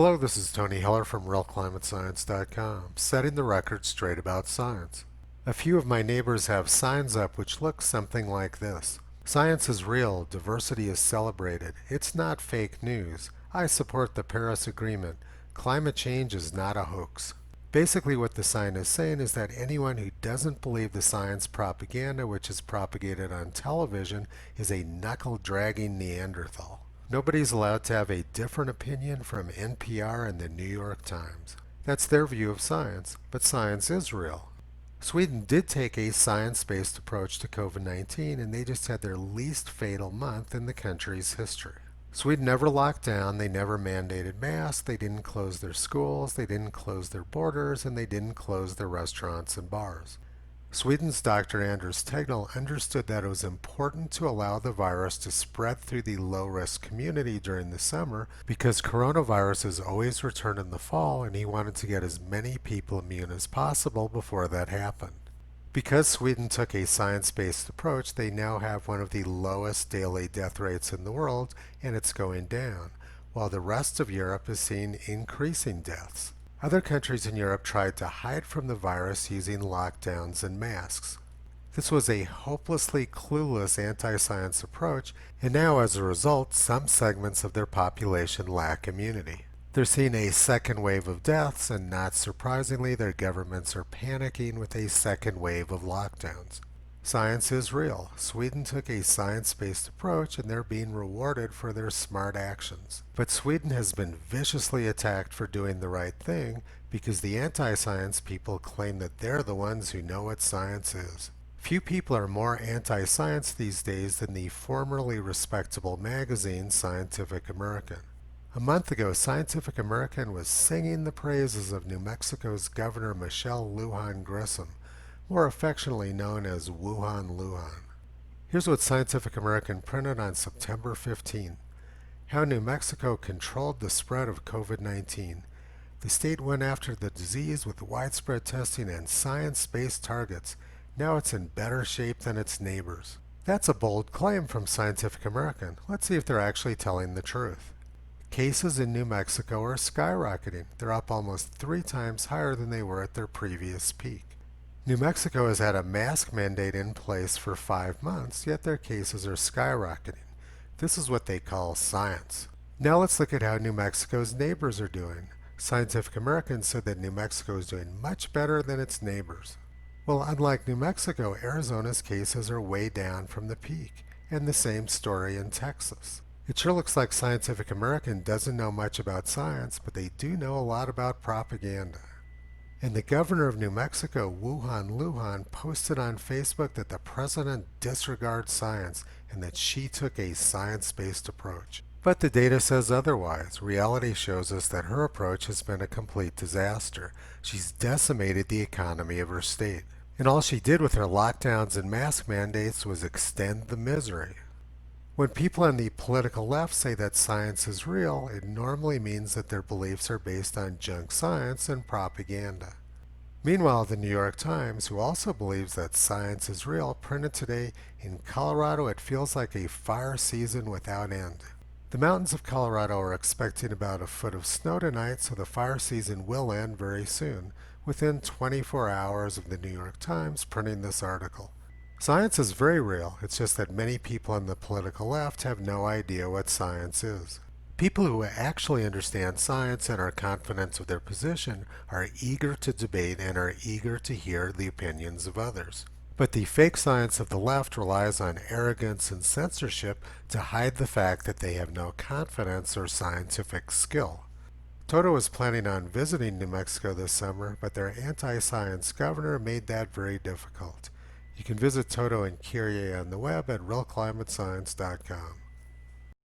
Hello, this is Tony Heller from RealClimateScience.com, setting the record straight about science. A few of my neighbors have signs up which look something like this. Science is real, diversity is celebrated, it's not fake news, I support the Paris Agreement, climate change is not a hoax. Basically what the sign is saying is that anyone who doesn't believe the science propaganda which is propagated on television is a knuckle-dragging Neanderthal. Nobody's allowed to have a different opinion from NPR and the New York Times. That's their view of science, but science is real. Sweden did take a science-based approach to COVID-19 and they just had their least fatal month in the country's history. Sweden never locked down, they never mandated masks, they didn't close their schools, they didn't close their borders, and they didn't close their restaurants and bars. Sweden's Dr. Anders Tegnell understood that it was important to allow the virus to spread through the low-risk community during the summer because coronaviruses always return in the fall and he wanted to get as many people immune as possible before that happened. Because Sweden took a science-based approach, they now have one of the lowest daily death rates in the world and it's going down, while the rest of Europe is seeing increasing deaths. Other countries in Europe tried to hide from the virus using lockdowns and masks. This was a hopelessly clueless anti-science approach, and now as a result, some segments of their population lack immunity. They're seeing a second wave of deaths, and not surprisingly, their governments are panicking with a second wave of lockdowns. Science is real. Sweden took a science-based approach and they're being rewarded for their smart actions. But Sweden has been viciously attacked for doing the right thing because the anti-science people claim that they're the ones who know what science is. Few people are more anti-science these days than the formerly respectable magazine Scientific American. A month ago, Scientific American was singing the praises of New Mexico's Governor Michelle Lujan Grisham, more affectionately known as Wuhan Lujan. Here's what Scientific American printed on September 15. How New Mexico controlled the spread of COVID-19. The state went after the disease with widespread testing and science-based targets. Now it's in better shape than its neighbors. That's a bold claim from Scientific American. Let's see if they're actually telling the truth. Cases in New Mexico are skyrocketing. They're up almost 3 times higher than they were at their previous peak. New Mexico has had a mask mandate in place for 5 months, yet their cases are skyrocketing. This is what they call science. Now let's look at how New Mexico's neighbors are doing. Scientific American said that New Mexico is doing much better than its neighbors. Well, unlike New Mexico, Arizona's cases are way down from the peak, and the same story in Texas. It sure looks like Scientific American doesn't know much about science, but they do know a lot about propaganda. And the governor of New Mexico, Wuhan Lujan, posted on Facebook that the president disregards science and that she took a science-based approach. But the data says otherwise. Reality shows us that her approach has been a complete disaster. She's decimated the economy of her state. And all she did with her lockdowns and mask mandates was extend the misery. When people on the political left say that science is real, it normally means that their beliefs are based on junk science and propaganda. Meanwhile, the New York Times, who also believes that science is real, printed today, "In Colorado it feels like a fire season without end." The mountains of Colorado are expecting about a foot of snow tonight, so the fire season will end very soon, within 24 hours of the New York Times printing this article. Science is very real, it's just that many people on the political left have no idea what science is. People who actually understand science and are confident of their position are eager to debate and are eager to hear the opinions of others. But the fake science of the left relies on arrogance and censorship to hide the fact that they have no confidence or scientific skill. Toto is planning on visiting New Mexico this summer, but their anti-science governor made that very difficult. You can visit Toto and Kyrie on the web at realclimatescience.com.